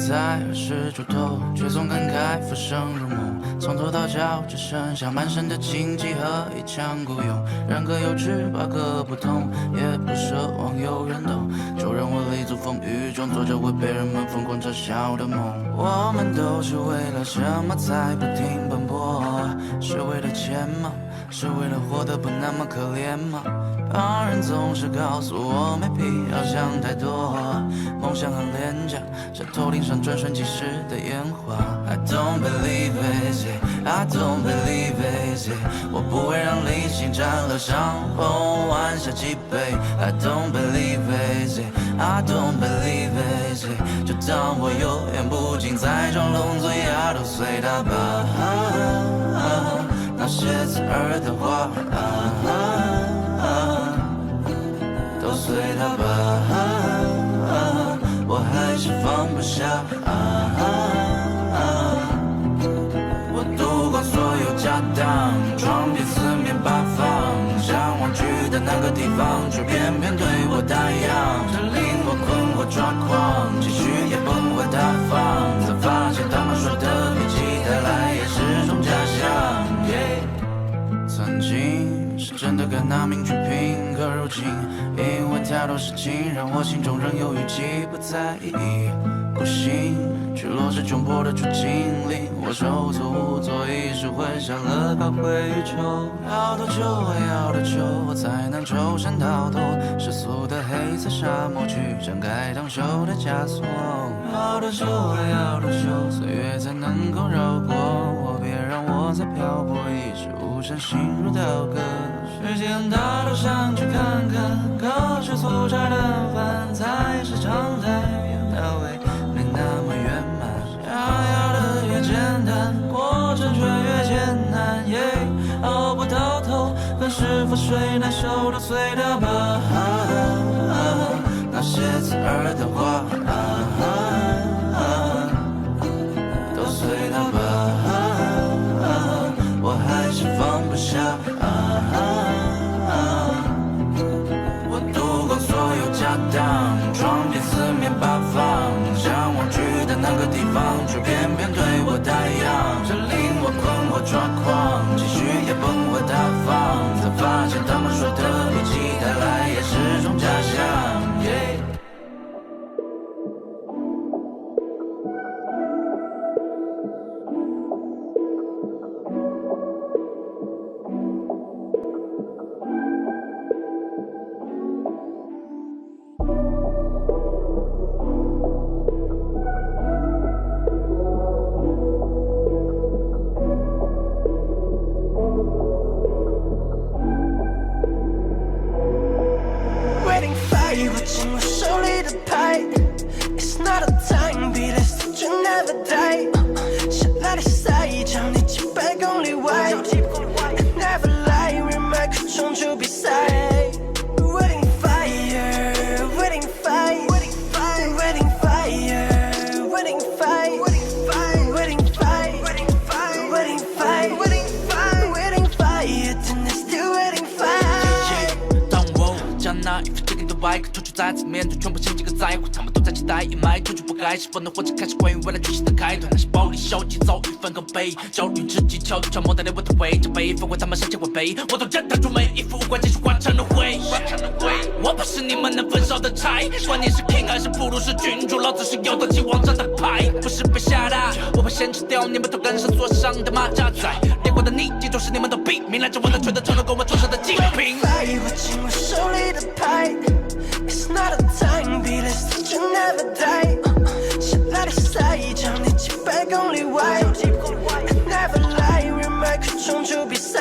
在20出头，却总感慨浮生如梦。从头到脚只剩下满身的荆棘和一腔孤勇。人各有志，把各不同，也不奢望有人懂。就让我立足风雨中，做着会被人们疯狂嘲笑的梦。我们都是为了什么在不停奔波？是为了钱吗？是为了活得不那么可怜吗？旁人总是告诉我没必要想太多，梦想很廉价，像头顶上转瞬即逝的烟花。I don't believe it, I don't believe it， 我不会让理性占了上风，弯下脊背。I don't believe it, I don't believe it， 就当我有眼不进在装聋作哑都随他吧。那些刺耳的话，都随他吧，我还是放不下。我赌光所有家当，闯遍四面八方，想忘去的那个地方，却偏偏对我打烊，这令我困惑抓狂，情绪也崩坏大方，才发现他们说的比起带来也是种假象。曾经是真的跟那命去拼，可如今因为太多事情让我心中仍有预期，不在意不行，去落实窘迫的处境，令我手足无措，一时混淆了高贵与丑。要多久啊要多久我才能抽身逃脱世俗的黑色沙漠，去展开当袖的枷锁？要多久啊要多久岁月才能够绕过我？别让我再漂泊，一事无成心如刀割。世界很大都想去看看，可是粗茶淡饭才是常态，那味没那么圆满。想要的越简单，过程却越艰难，熬不到头，可是覆水难收都随他吧。那些刺耳的话，都随他吧，我还是放不下。我赌光所有家当，闯遍四面八方，想忘去的那个地方，却偏偏对我打烊，这令我困惑抓狂，情绪也崩坏大方，才发现他们说的比起带来也是种假象。突出再次面对，全部像几个在乎，他们都在期待阴霾，突出不该是否能或者开始关于未来巨星的开端，那些暴力消极遭遇分个杯，焦虑之极悄悄摸带领我的胃，这杯分为他们上千万杯，我都认他出每一副无关继续化成了灰。我不是你们能焚烧的柴，关键是 king 还是普鲁士君主，老子是有得起王者的牌，不是被吓大，我会先吃掉你们头根上所上的马扎仔，烈火的逆境就是你们的弊，明来着我的锤的承诺跟我出生的祭品。我紧握手里的牌。It's not a time, be this that you never die. 下来的赛场你几百公里外 I never lie, remark 冲出比赛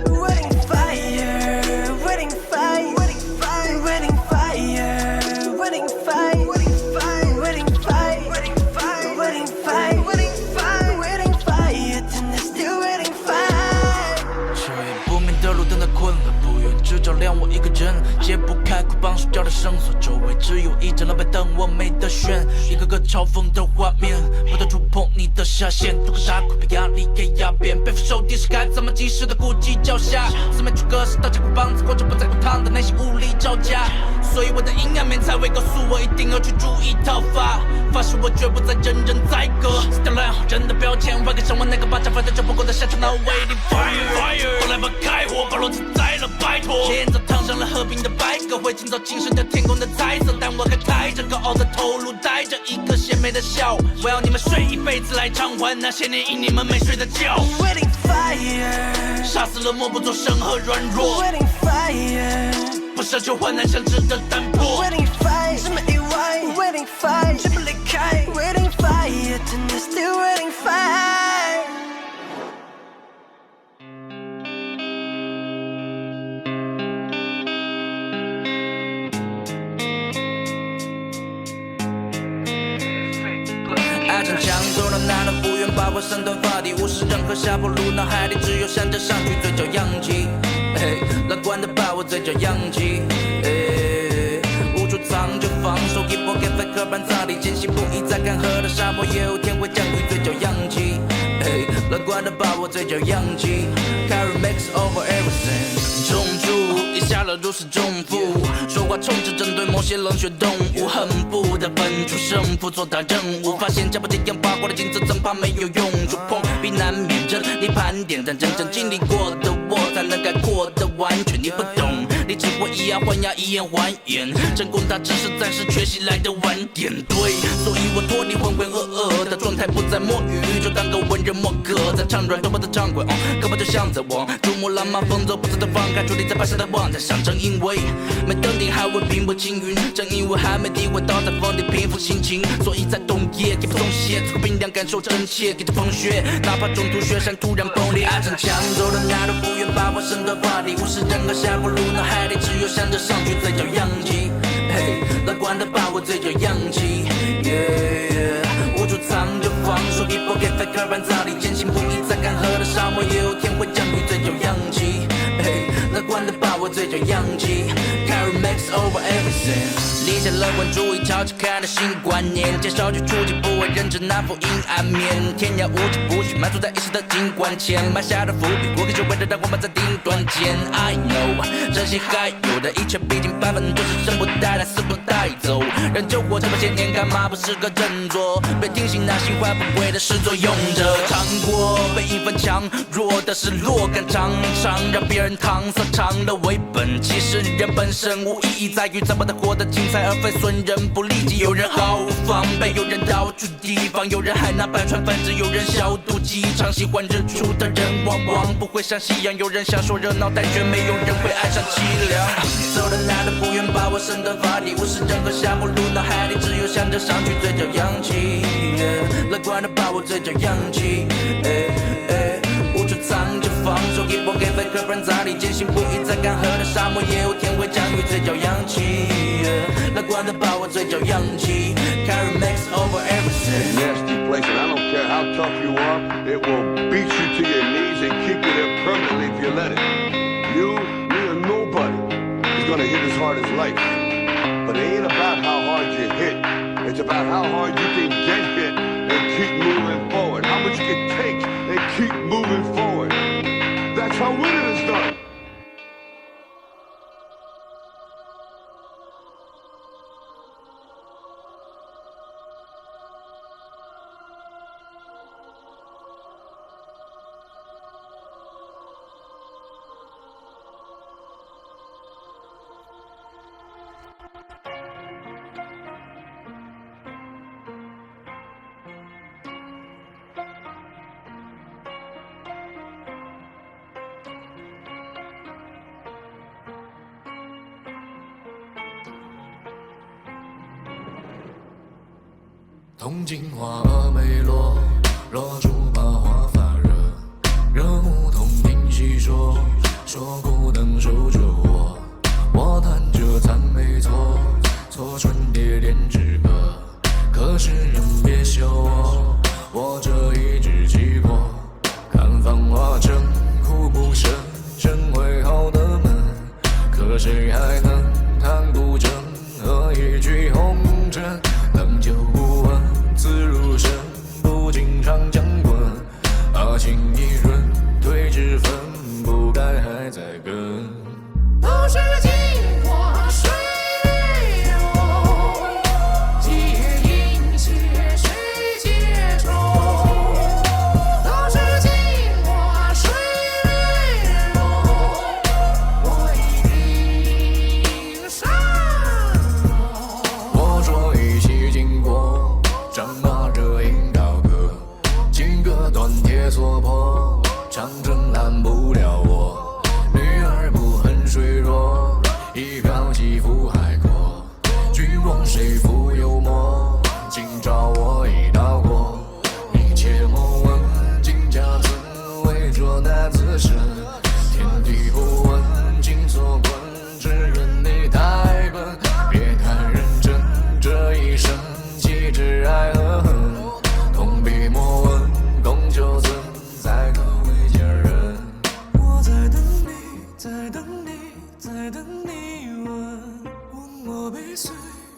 Waiting fire, waiting fire Waiting fire, waiting fire Waiting fire, waiting fire Waiting fire, waiting fire Waiting fire, waiting fire Waiting fire, 真的 still waiting fire 彻夜不眠的路灯太困了，不愿只照亮我一个人，解不开捆绑手脚的绳索，周围只有一盏老白灯，我没得选，一个个嘲讽的画面，不断触碰你的下线，多个傻苦被压力给压扁，背负受敌是该怎么及时的顾及脚下，四面楚歌是刀剑苦棒子，或者不在乎烫的内心无力招架，所以我的阴暗面才会告诉我一定要去注意讨伐，发誓我绝不再人人宰割，撕掉乱好人的标签，换个上万那个巴掌，反正就不够的下场 ，No waiting fire， 我来把开火，把逻辑宰了，拜托，天早烫上了和平的白鸽，会尽早精神的天空的彩色，但我还抬着高傲的头颅，带着一颗鲜美的笑，我要你们睡一辈子来偿还那些年因你们没睡的觉。Waiting fire， 杀死了默不作声和软弱。Waiting fire， 不奢求患难相知的淡泊。Waiting fire， 什么意外 ？Waiting fire， 绝不离开。Waiting fire， 真的 still waiting fire。爱逞强，做了男人不愿把我身段发底，无视任何下坡路，脑海里只有向着上去，嘴角扬起，乐观的把我嘴角扬起，无处藏就放手一搏，给飞刻板擦地，坚信不疑，在干涸的沙漠，也有天会降雨，嘴角扬起，乐观的把我嘴角扬起 ，Carry makes over everything。中注一下了如释重负，说话充斥针对某些冷血动物，恨不得分出胜负，做大任务。发现加不这样八卦的镜子，真怕没有用处，碰壁难免着你盘点，但真正经历过的我，才能概括的完全。你不懂，你只会以牙还牙，以眼还眼，成功它只是暂时缺席来的晚点。对，所以我脱离浑浑噩噩的状态，不再摸鱼，就当个文人墨客，在唱软头发的唱馆，胳膊就像在往珠穆朗玛峰走，不自的放开，矗立在白色的望台上，正因为没登顶还未平步青云，正因为还没体会到在风里平复心情，所以在冬夜给不松懈，足够冰凉感受真切，给着风雪，哪怕中途雪山突然崩裂，爱逞强，走的哪都不愿把我身段发力，无视任何下坡路，脑海里只有向着上去，嘴角扬起，乐观的把我嘴角扬起，无处藏就放手一搏，给飞刻板擦地，坚信不疑，在干涸的沙漠，也有天会降雨，嘴角扬起，乐观的把我嘴角扬起 ，Carry makes over everything。立下乐观主义，超级看的新观念，减少去触及不为人知那副阴暗面，天涯无际不许满足在一时的景观前，埋下的伏笔，我可是为了让我们在顶端见。I know， 真心还有的一切，毕竟百分都是生不带来，死不带走，人就活这么些年，干嘛不是个振作？别听信那心怀不轨的始作俑者，尝过被一分强弱的失落感常常让别人搪塞，长了为本，其实人本身无意义，在于怎么的活得精彩，而非损人不利己。有人毫无防备，有人到处提防，有人还拿百川反制，有人小肚鸡肠。喜欢日出的人往往不会像夕阳，有人想说热闹，但却没有人会爱上凄凉。走的哪都不愿把我身段发力，无视任何下坡路，脑海里只有向着上去，嘴角扬起，乐观的把我嘴角扬起，无处藏就放手一搏，给飞刻板擦地，坚信不疑，在干涸的沙漠，也有天会降雨，嘴角扬起，乐观的把我嘴角扬起 ，Carry makes over everything。Nasty place, and I don't care how tough you are, it will beat you to your knees and keep you there permanently if you let it. You, me, or nobody is gonna hit as hard as life. But it ain't about how hard you hit. It's about how hard you can get hit and keep moving forward. How much you can take and keep moving forward. That's how winning is done.铜镜花蛾没落，落珠把花发热，热梧桐听细说，说孤灯守着我，我弹着赞美错，错春蝶恋之歌，可是人别休我，我这一支旗魄，看繁华成苦不胜，成为好的门，可谁还能弹古筝和一曲红尘？等酒不闻自如声，不经常讲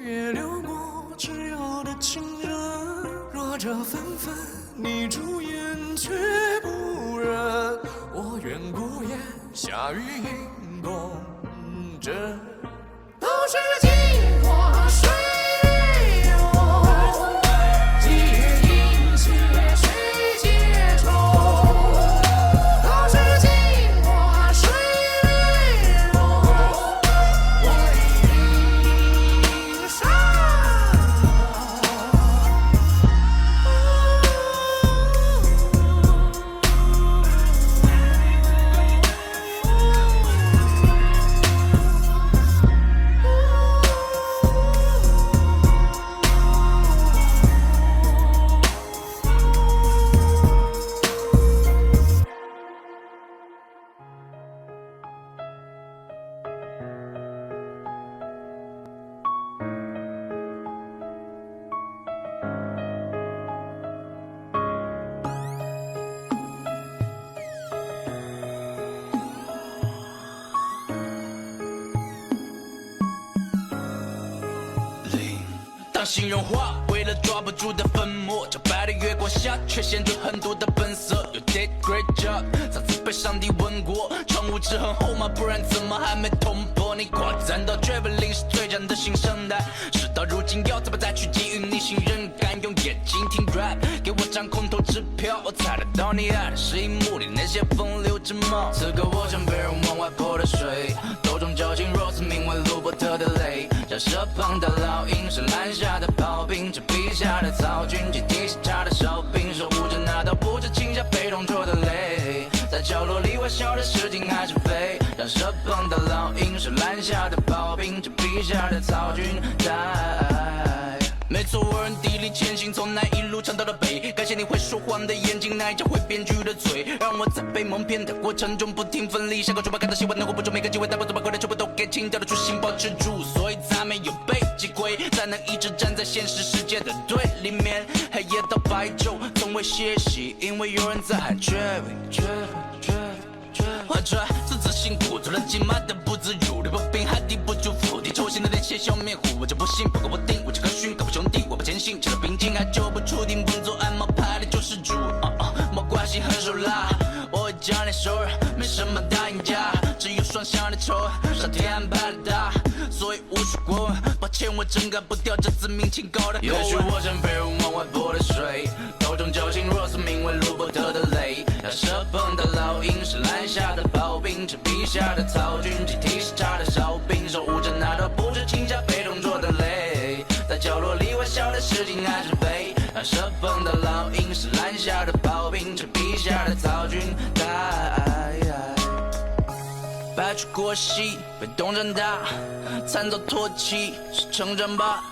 也流过炙热的情热，若这纷纷你朱颜却不忍，我愿孤雁下雨迎冬枕。都是镜花水月游，几日阴斜水结愁。都是镜花水月游，我一离伤。当心融化，为了抓不住的粉末，皎白的月光下，却显出很多的本色。You did great job， 上次被上帝问过，窗户纸很厚吗？不然怎么还没捅破？你夸赞到 Traveling 是最强的新生代，事到如今要怎么再去给予你信任感？用眼睛听 rap， 给我张空头支票，我猜得到你爱的是荧幕里那些风流之貌。此刻我像被人往外泼的水，斗中交情若是名为鲁伯特的泪，假设旁的烙印是拦下的炮兵，这笔下的曹军，阶梯是他的哨兵，守护着那道不知倾下被同桌的泪，在角落里微笑的是金还是非？让射旁的烙印是拦下的炮兵，这笔下的曹军带。没错，我人地理前行，从南一路唱到了北。感谢你会说谎的眼睛，那一张会编剧的嘴，让我在被蒙骗的过程中不停奋力。像个猪八看到希望能活不住每个机会，但不怎么过来全部都给清掉的初心保持住，所以才没有被击溃，才能一直站在现实世界的对立面。黑夜到白昼，从未歇息，因为有人在喊 Jerry。怀揣自责辛苦，做了几码的不自如，流病还抵不住否定，抽心的那些笑面虎，我就不信不够我定，我这颗勋搞不兄弟，我不坚信，吃了冰晶还救不出顶，不做暗毛派的救世主，没关系很手辣，我会将你收拾，没什么大赢家，只有双向的仇，上天安排的大，所以无需过问，抱歉我真改不掉这自命清高的口吻。也许我像被人往外泼的水，斗中交情若是名为鲁伯特的泪，要射碰的烙印是拦下的炮兵，这笔下的曹军，阶梯是他的哨兵，守护着那道不知倾下被同桌的泪，在角落里微笑的是金还是非？让射碰的烙印是拦下的炮兵，这笔下的曹军带。白驹过隙，被动长大，惨遭唾弃是成长吧？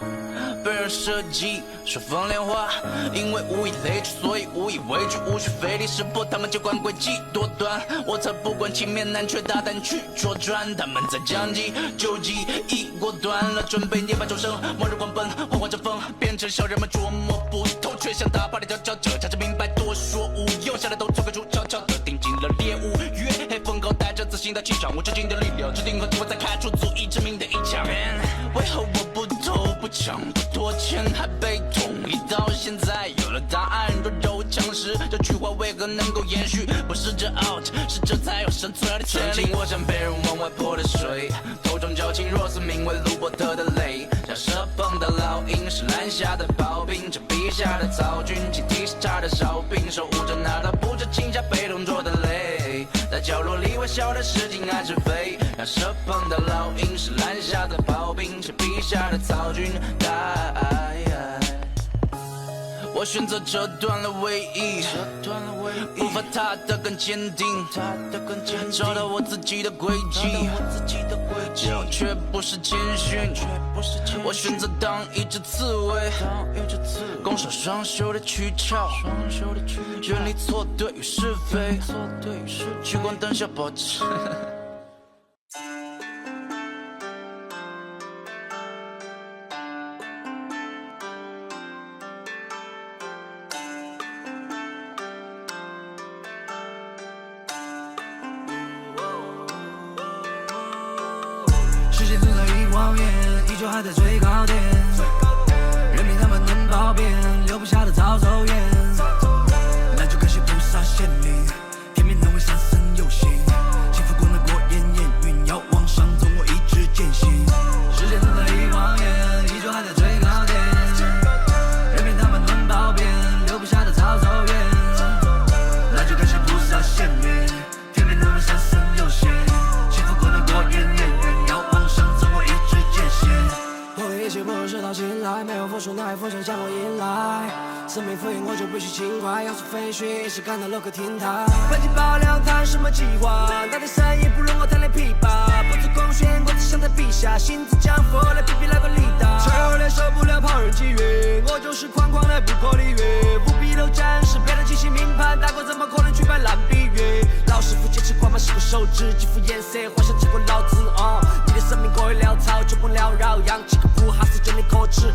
被人设计说风莲花，因为无以类聚，所以无以畏惧，无需费力识破他们，就管诡计多端。我才不管情面难却大胆去戳穿，他们在将计就计，一锅端了，准备涅槃重生，末日狂奔，幻化着风，变成小人们捉摸不透，却想打趴的佼佼者，假着明白多说无用，下来都做个出悄悄的盯紧了猎物，月黑风高带着自信的气场，无止境的力量，制定和机会再开出足以致命的一枪。为何我不投不抢不拖欠还被捅一刀？现在有了答案，弱肉强食，这句话为何能够延续？不是这 out， 是这才有生存的权利。我像被人往外泼的水，头中交情若是名为鲁伯特的泪，像射碰的烙印是拦下的炮兵，这笔下的曹军，阶梯是他的哨兵，守护着那道不知倾下被同桌的泪，在角落里微笑的是金还是非？让射碰的烙印是拦下的炮兵，这笔下的曹军带。我选择这段了唯一，步伐踏得更坚定，找到我自己的轨迹，这样却不是谦逊。我选择当一只刺猬，拱手双袖的躯壳，远离错对与是非，聚光灯下保持。世界存在一谎言，依旧还在最高点。来，没有风说那风声将我迎来。生命敷衍我就必须轻快，要是飞行时赶到了个天台。环境爆料谈什么计划？那点生意不容我弹练琵琶，不做光炫，我只想在笔下，心自降佛来比比那个力大。车后脸受不了旁人觊觎，我就是狂狂的不可理喻。不必都展示，别人精心命盘，大哥怎么可能举办烂比喻？老师傅坚持狂马是个手指，肌肤颜色幻想结果老子你的生命过于潦草，就不缭绕，养几个不好死就你可耻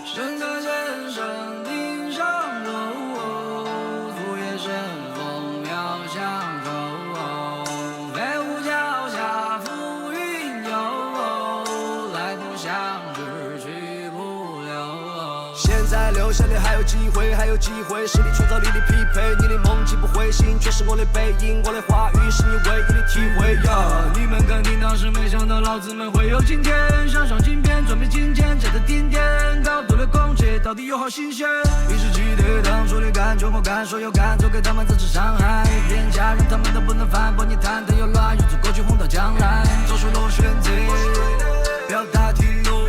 身在天上地上树叶旋风飘向头，飞舞脚下浮云游，来不相知去不留。现在留下的还有机会，还有机会，实力创造力的匹配，你的梦境不会醒，却是我的背影，我的话语是你唯一的体会你们肯定当时没想到老子们会有今天，想上镜片准备金钱站在顶点，高度的空气到底有好新鲜。一时记得当初的感觉，我敢说有敢做，给他们造成伤害，连家人他们都不能反驳你谈的有乱，用足过去轰到将来，做出了选择，表达题路。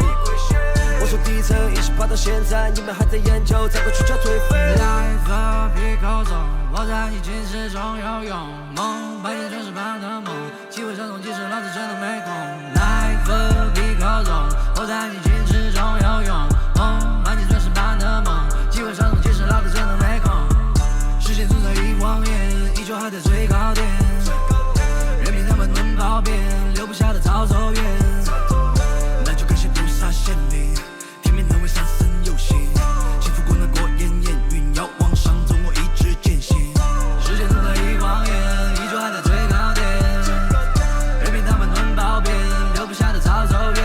我从底层一直爬到现在，你们还在研究，再过去叫颓废。Life a pickle 中，我在你近视中游泳，梦白天全是般的梦，机会闪动，即使老子真的没空。Life a pickle 中，我在你近视中游泳，梦白天全是般的梦，机会闪动，即使老子真的没空。时间存在于谎言，依旧还在最高点，任凭他们能跑遍，留不下的早走远，那就感谢菩萨显灵，天命能为三生有幸，幸福过那过眼烟云，要往上走我一直坚信。时间存在于谎言，依旧还在最高点，任凭他们能跑遍，留不下的早走远，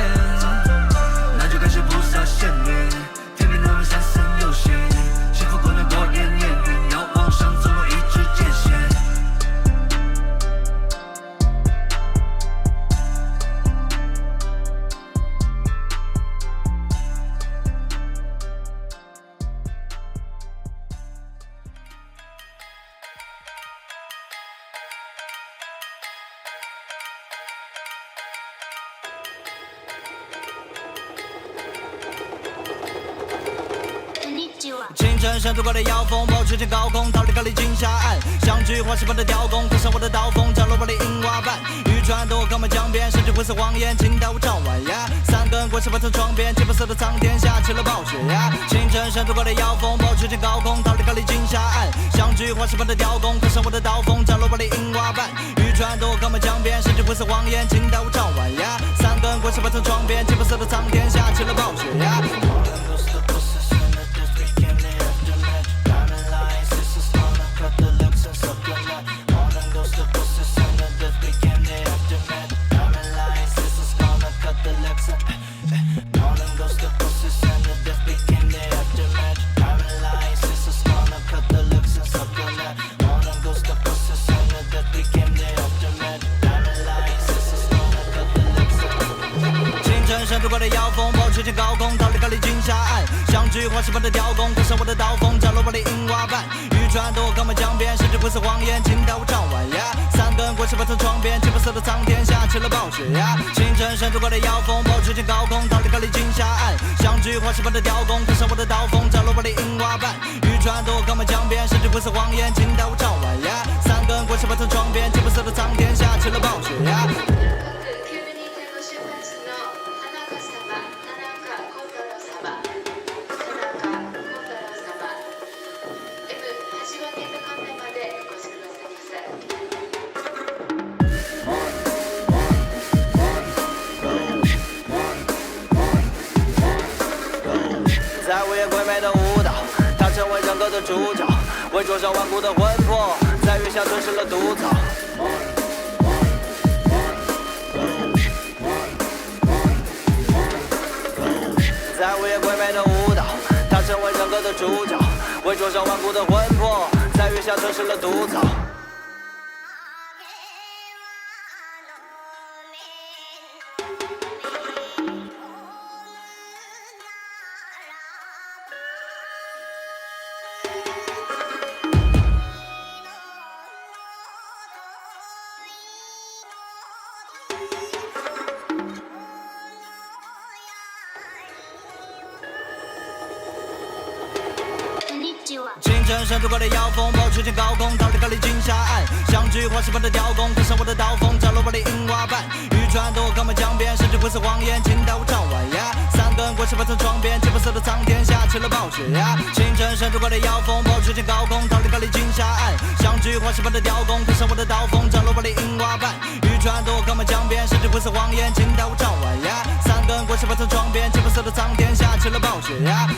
那就感谢菩萨显灵，天命能为三生有幸，幸福过那过眼烟云，要往上走我一直坚信。清晨山度高的妖风，保持间高空，逃离高丽金沙岸，相聚花石般的雕工，刻上我的刀锋，降落我的银瓦板，渔船渡高门江边，甚至灰色谎言，倾倒我张晚呀，三根棍是把成窗边，金白色的苍天下起了暴雪呀。清晨山度高的妖风，保持间高空，逃离高丽金沙岸，相聚花石般的雕工，刻上我的刀锋，降落我的银瓦板，渔船渡高门江边，甚至灰色谎言，倾倒我张晚呀，三根棍是把成窗边，金白色的苍天下起了暴雪呀。山度高的妖风，保持间高空，逃离高丽金沙岸，相聚花石般的雕工，刻上我的刀锋，降落我的银瓦板，渔船渡高门江边，甚至灰色谎言，倾倒我张晚呀，三根棍是把成窗边，金白色的苍天下起了暴雪呀。清晨山度高的妖风，保持间高空，逃离高丽金沙岸，相聚花石般的雕工，刻上我的刀锋，降落我的银瓦板，渔船渡高门江边，甚至灰色谎言，倾倒我张晚呀，三根棍是把成窗边，金白色的苍天下起了暴雪呀。在午夜鬼魅的舞蹈，他成为人格的主角，为灼烧顽固的魂魄，在月下吞噬了毒草。在午夜鬼魅的舞蹈，他成为人格的主角，为灼烧顽固的魂魄，在月下吞噬了毒草。清晨伸出我的腰封，保持trên高空，逃离高丽金沙岸，像具花石般的雕工，跟上我的刀锋，着落我的银花瓣。渔船渡靠满江边，甚至灰色谎言，请带我唱晚呀。三根棍是摆在窗边，金白色的苍天下起了暴雪呀。清晨伸出我的腰封，保持trên高空，逃离高丽金沙岸，像具花石般的雕工，跟上我的刀锋，着落我的银花瓣。渔船渡靠满江边，甚至灰色谎言，请带我唱晚呀。三根棍是摆在窗边，金白色的苍天下起了暴雪呀。